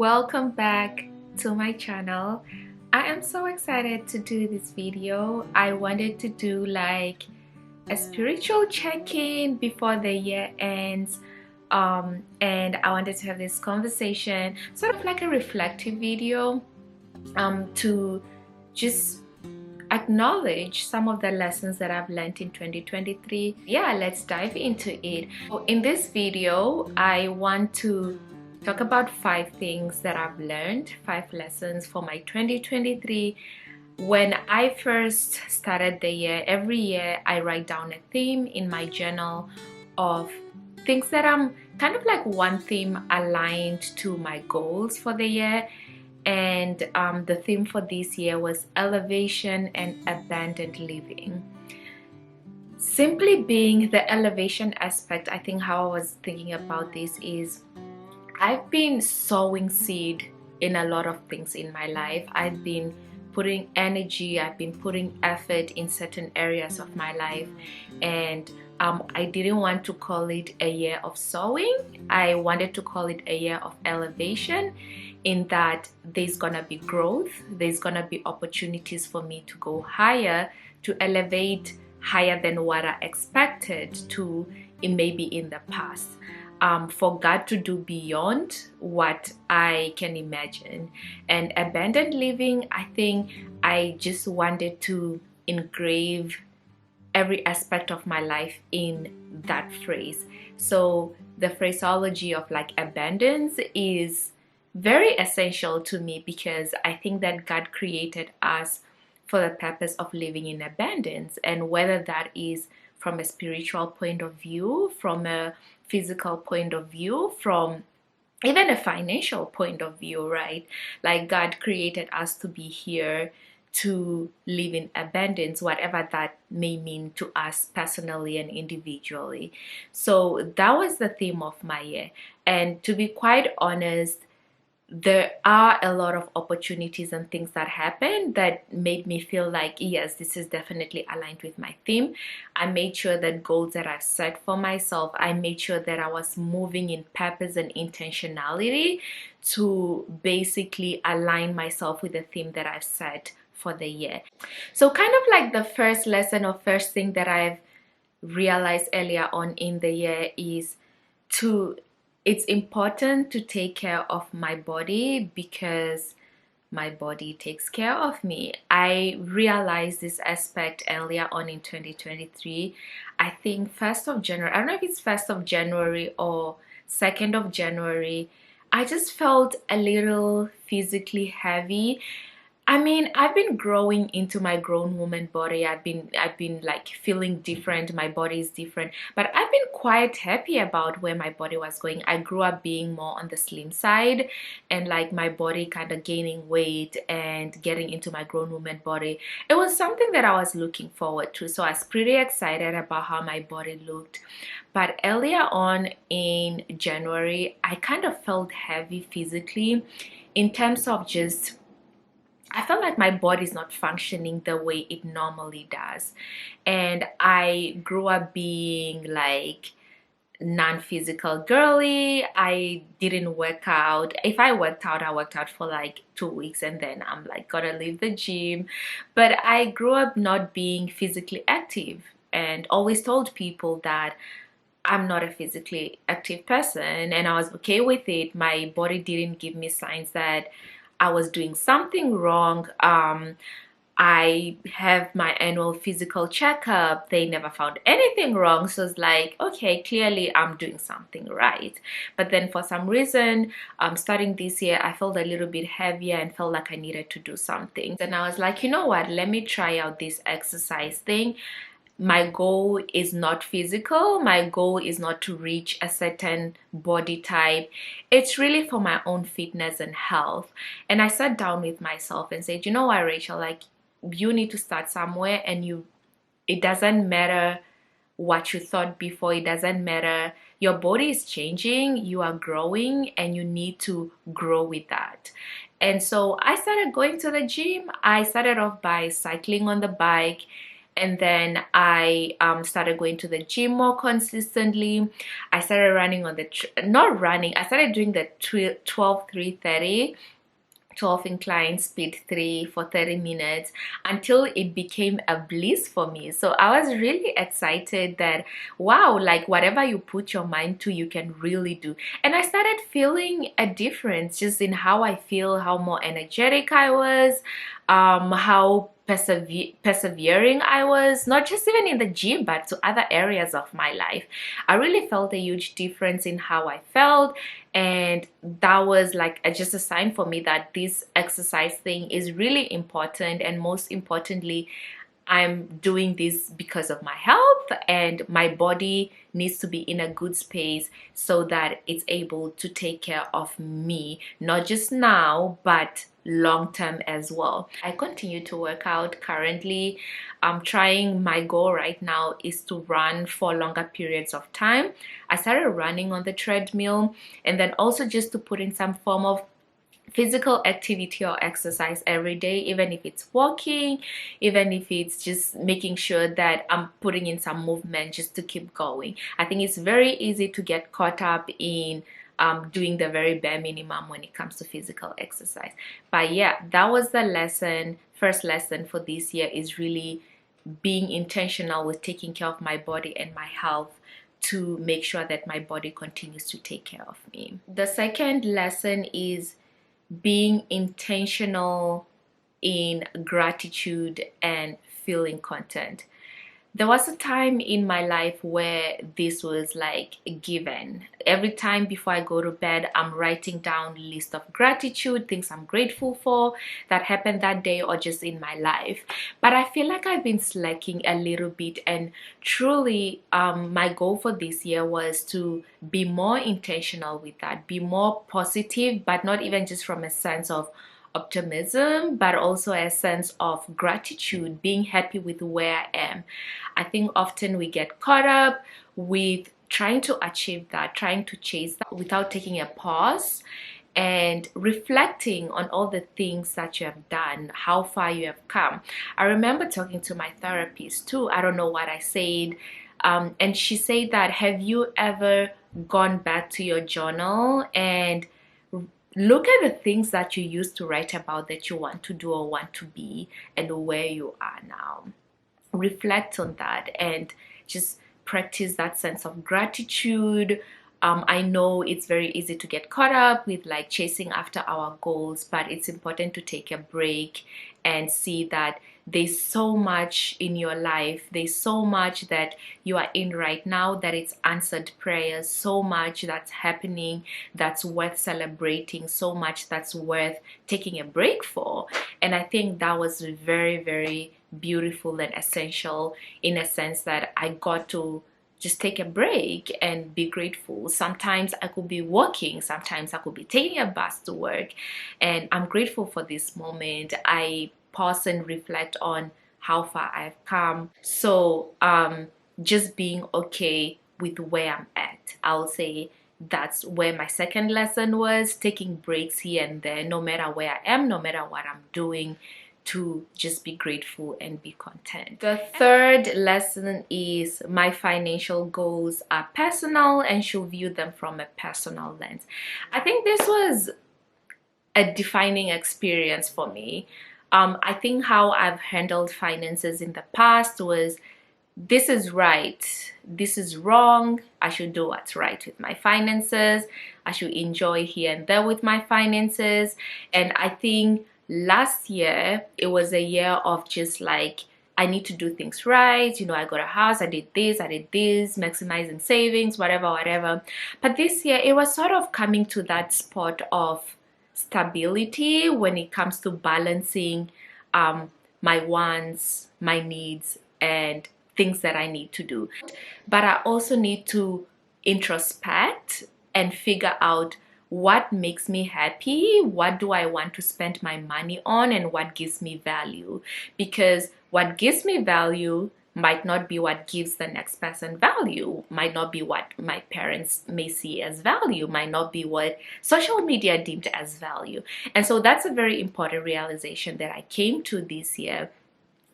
Welcome back to my channel. I am so excited to do this video. I wanted to do like a spiritual check-in before the year ends, and I wanted to have this conversation, sort of like a reflective video, to just acknowledge some of the lessons that I've learned in 2023. Yeah, let's dive into it. So in this video, I want to talk about 5 things that I've learned, 5 lessons for my 2023. When I first started the year, every year I write down a theme in my journal of things that I'm kind of like one theme aligned to my goals for the year. And the theme for this year was elevation and abundant living. Simply being the elevation aspect, I think how I was thinking about this is I've been sowing seed in a lot of things in my life. I've been putting energy, I've been putting effort in certain areas of my life, and I didn't want to call it a year of sowing. I wanted to call it a year of elevation, in that there's gonna be growth, there's gonna be opportunities for me to go higher, to elevate higher than what I expected to in maybe in the past. For God to do beyond what I can imagine. And abundant living, I think I just wanted to engrave every aspect of my life in that phrase. So the phraseology of like abundance is very essential to me, because I think that God created us for the purpose of living in abundance, and whether that is from a spiritual point of view, from a physical point of view, from even a financial point of view, right? Like God created us to be here to live in abundance, whatever that may mean to us personally and individually. So that was the theme of my year. And to be quite honest, there are a lot of opportunities and things that happened that made me feel like, yes, this is definitely aligned with my theme. I made sure that goals that I've set for myself, I made sure that I was moving in purpose and intentionality to basically align myself with the theme that I've set for the year. So kind of like the first lesson or first thing that I've realized earlier on in the year is it's important to take care of my body, because my body takes care of me. I realized this aspect earlier on in 2023. I think 1st of January, I don't know if it's 1st of January or 2nd of January, I just felt a little physically heavy. I mean, I've been growing into my grown woman body. I've been like feeling different. My body is different, but I've been quite happy about where my body was going. I grew up being more on the slim side, and like my body kind of gaining weight and getting into my grown woman body. It was something that I was looking forward to. So I was pretty excited about how my body looked. But earlier on in January, I kind of felt heavy physically, in terms of just I felt like my body's not functioning the way it normally does. And I grew up being like non-physical girly. I didn't work out. If I worked out, I worked out for like 2 weeks and then I'm like gotta leave the gym. But I grew up not being physically active, and always told people that I'm not a physically active person, and I was okay with it. My body didn't give me signs that I was doing something wrong. I have my annual physical checkup. They never found anything wrong. So it's like, okay, clearly I'm doing something right. But then for some reason, starting this year, I felt a little bit heavier and felt like I needed to do something. And I was like, you know what? Let me try out this exercise thing. My goal is not physical. My goal is not to reach a certain body type. It's really for my own fitness and health. And I sat down with myself and said, you know what, Rachel, like you need to start somewhere, and it doesn't matter what you thought before. It doesn't matter. Your body is changing, you are growing, and you need to grow with that. And so I started going to the gym. I started off by cycling on the bike. And then I started going to the gym more consistently. I started running on the not running, I started doing the 12 330, 12 incline speed 3 for 30 minutes until it became a bliss for me. So I was really excited that wow, like whatever you put your mind to, you can really do. And I started feeling a difference just in how I feel, how more energetic I was, how persevering I was, not just even in the gym but to other areas of my life. I really felt a huge difference in how I felt, and that was like just a sign for me that this exercise thing is really important, and most importantly, I'm doing this because of my health, and my body needs to be in a good space so that it's able to take care of me, not just now but long term as well. I continue to work out currently. I'm trying, my goal right now is to run for longer periods of time. I started running on the treadmill, and then also just to put in some form of physical activity or exercise every day, even if it's walking, even if it's just making sure that I'm putting in some movement just to keep going. I think it's very easy to get caught up in doing the very bare minimum when it comes to physical exercise. But yeah, that was the lesson. First lesson for this year is really being intentional with taking care of my body and my health, to make sure that my body continues to take care of me. The second lesson is being intentional in gratitude and feeling content. There was a time in my life where this was like a given. Every time before I go to bed, I'm writing down a list of gratitude, things I'm grateful for that happened that day or just in my life. But I feel like I've been slacking a little bit, and truly my goal for this year was to be more intentional with that, be more positive, but not even just from a sense of optimism, but also a sense of gratitude, being happy with where I am. I think often we get caught up with trying to achieve that, trying to chase that without taking a pause and reflecting on all the things that you have done, how far you have come. I remember talking to my therapist too. I don't know what I said. And she said that, have you ever gone back to your journal and look at the things that you used to write about that you want to do or want to be, and where you are now? Reflect on that and just practice that sense of gratitude. I know it's very easy to get caught up with like chasing after our goals, but it's important to take a break and see that there's so much in your life, there's so much that you are in right now, that it's answered prayers, so much that's happening that's worth celebrating, so much that's worth taking a break for. And I think that was very, very beautiful and essential, in a sense that I got to just take a break and be grateful. Sometimes I could be walking, sometimes I could be taking a bus to work, and I'm grateful for this moment. I pause and reflect on how far I've come. So just being okay with where I'm at, I'll say that's where my second lesson was, taking breaks here and there, no matter where I am, no matter what I'm doing, to just be grateful and be content. The third lesson is my financial goals are personal and should view them from a personal lens. I think this was a defining experience for me. I think how I've handled finances in the past was, this is right, this is wrong, I should do what's right with my finances, I should enjoy here and there with my finances. And I think last year it was a year of just like, I need to do things right, you know, I got a house, I did this, maximizing savings, whatever. But this year it was sort of coming to that spot of stability when it comes to balancing my wants, my needs, and things that I need to do. But I also need to introspect and figure out what makes me happy, what do I want to spend my money on, and what gives me value. Because what gives me value might not be what gives the next person value, might not be what my parents may see as value, might not be what social media deemed as value. And so that's a very important realization that I came to this year,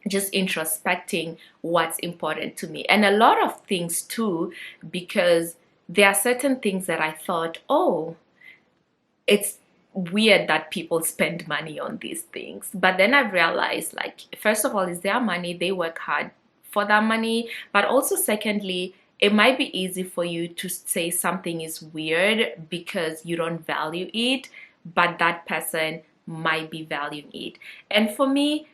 just introspecting what's important to me, and a lot of things too, because there are certain things that I thought, oh, it's weird that people spend money on these things. But then I realized, like, first of all, it's their money, they work hard for that money. But also, secondly, it might be easy for you to say something is weird because you don't value it, but that person might be valuing it. And for me,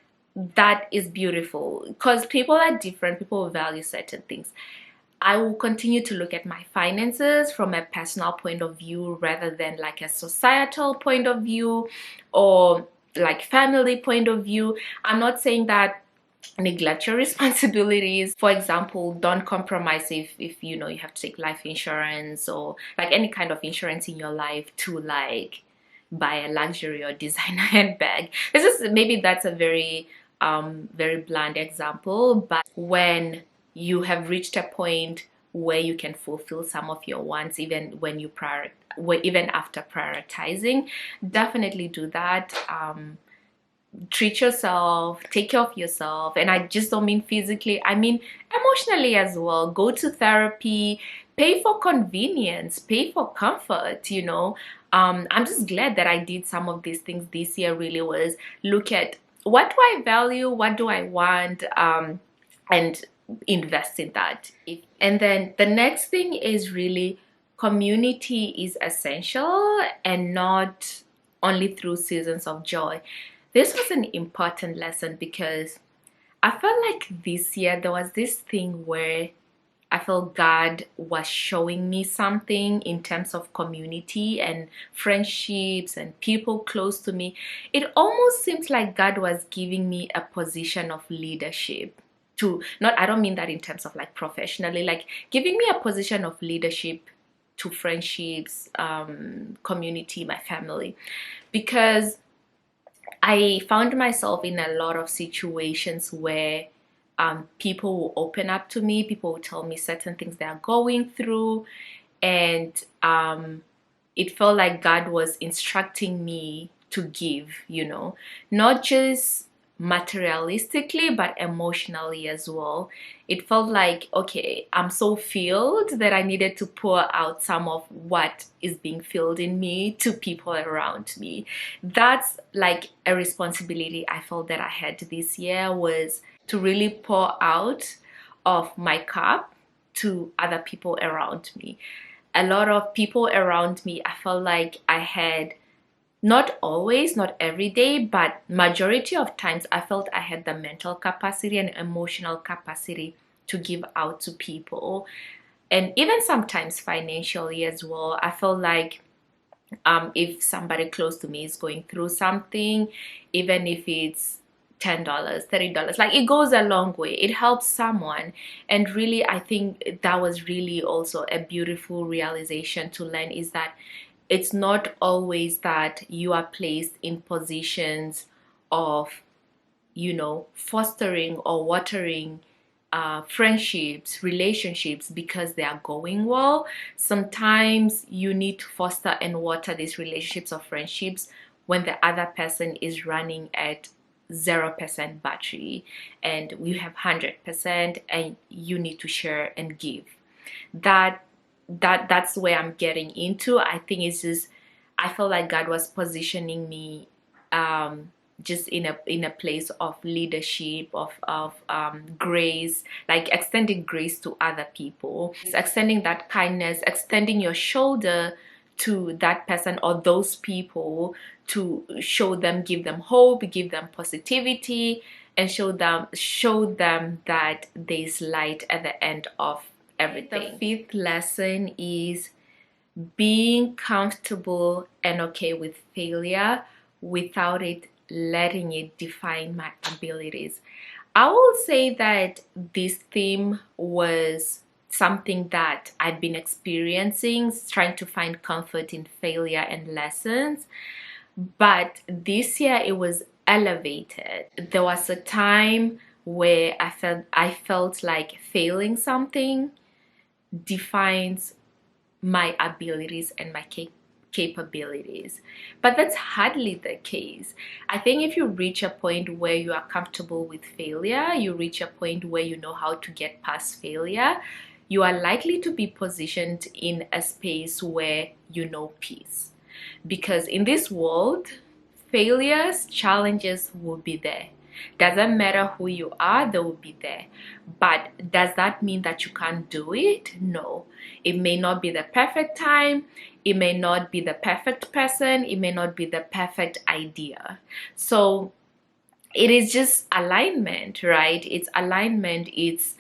that is beautiful because people are different, people value certain things. I will continue to look at my finances from a personal point of view rather than like a societal point of view or like family point of view. I'm not saying that neglect your responsibilities. For example, don't compromise if you know you have to take life insurance or like any kind of insurance in your life to like buy a luxury or designer handbag. This is maybe that's a very blunt example, but when you have reached a point where you can fulfill some of your wants even when you even after prioritizing, definitely do that. Treat yourself, take care of yourself, and I just don't mean physically, I mean emotionally as well. Go to therapy, pay for convenience, pay for comfort, you know. I'm just glad that I did some of these things this year. Really was look at what do I value, what do I want, and invest in that. And then the next thing is really community is essential, and not only through seasons of joy. This was an important lesson because I felt like this year there was this thing where I felt God was showing me something in terms of community and friendships and people close to me. It almost seems like God was giving me a position of leadership to, not, I don't mean that in terms of like professionally, like giving me a position of leadership to friendships, community, my family, because I found myself in a lot of situations where people will open up to me, people will tell me certain things they are going through, and it felt like God was instructing me to give, you know, not just materialistically but emotionally as well. It felt like, okay, I'm so filled that I needed to pour out some of what is being filled in me to people around me. That's like a responsibility I felt that I had this year, was to really pour out of my cup to other people around me. A lot of people around me, I felt like I had, not always, not every day, but majority of times I felt I had the mental capacity and emotional capacity to give out to people, and even sometimes financially as well. I felt like if somebody close to me is going through something, even if it's $10, $30, like it goes a long way, it helps someone. And really, I think that was really also a beautiful realization to learn, is that it's not always that you are placed in positions of, you know, fostering or watering friendships, relationships because they are going well. Sometimes you need to foster and water these relationships or friendships when the other person is running at 0% battery and you have 100%, and you need to share and give. That's where I'm getting into. I think it's just, I feel like God was positioning me just in a place of leadership, of grace, like extending grace to other people. It's extending that kindness, extending your shoulder to that person or those people, to show them, give them hope, give them positivity, and show them that there's light at the end of everything. The fifth lesson is being comfortable and okay with failure without it letting it define my abilities. I will say that this theme was something that I'd been experiencing, trying to find comfort in failure and lessons. But this year it was elevated. There was a time where I felt like failing something defines my abilities and my capabilities. But that's hardly the case. I think if you reach a point where you are comfortable with failure, you reach a point where you know how to get past failure, you are likely to be positioned in a space where you know peace. Because in this world, failures, challenges will be there. Doesn't matter who you are, they will be there. But does that mean that you can't do it? No. It may not be the perfect time. It may not be the perfect person. It may not be the perfect idea. So it is just alignment, right? It's alignment. It's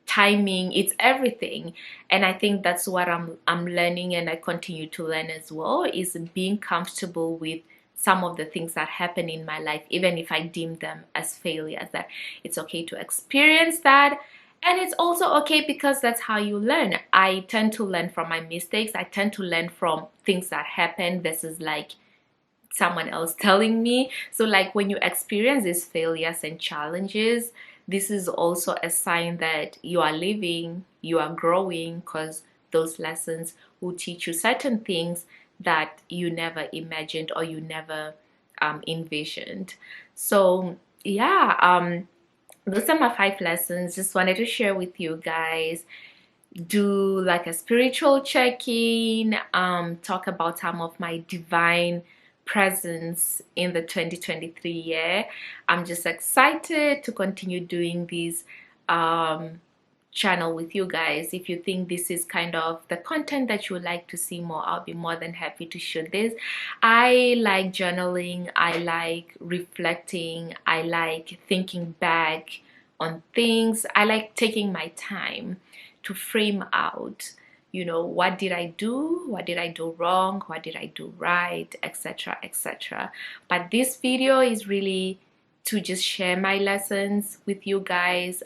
timing, it's everything. And I think that's what I'm learning, and I continue to learn as well, is being comfortable with some of the things that happen in my life, even if I deem them as failures, that it's okay to experience that. And it's also okay because that's how you learn. I tend to learn from my mistakes. I tend to learn from things that happen. This is like someone else telling me. So like when you experience these failures and challenges, this is also a sign that you are living, you are growing, because those lessons will teach you certain things that you never imagined or you never envisioned. So yeah, those are my 5 lessons. Just wanted to share with you guys. Do like a spiritual check-in, talk about some of my divine presence in the 2023 year. I'm just excited to continue doing this channel with you guys. If you think this is kind of the content that you would like to see more, I'll be more than happy to shoot this. I like journaling, I like reflecting, I like thinking back on things. I like taking my time to frame out, you know, what did I do, what did I do wrong, what did I do right, etc, etc. But this video is really to just share my lessons with you guys.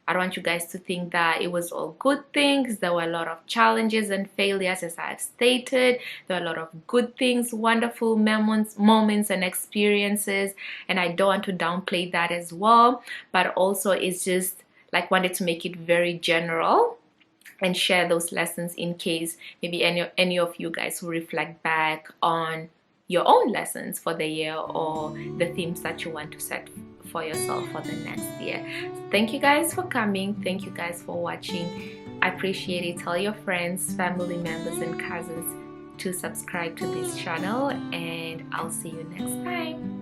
I don't want you guys to think that it was all good things. There were a lot of challenges and failures, as I've stated. There were a lot of good things, wonderful moments and experiences, and I don't want to downplay that as well. But also it's just like wanted to make it very general and share those lessons in case maybe any of you guys will reflect back on your own lessons for the year or the themes that you want to set for yourself for the next year. So thank you guys for coming. Thank you guys for watching. I appreciate it. Tell your friends, family members, and cousins to subscribe to this channel, and I'll see you next time.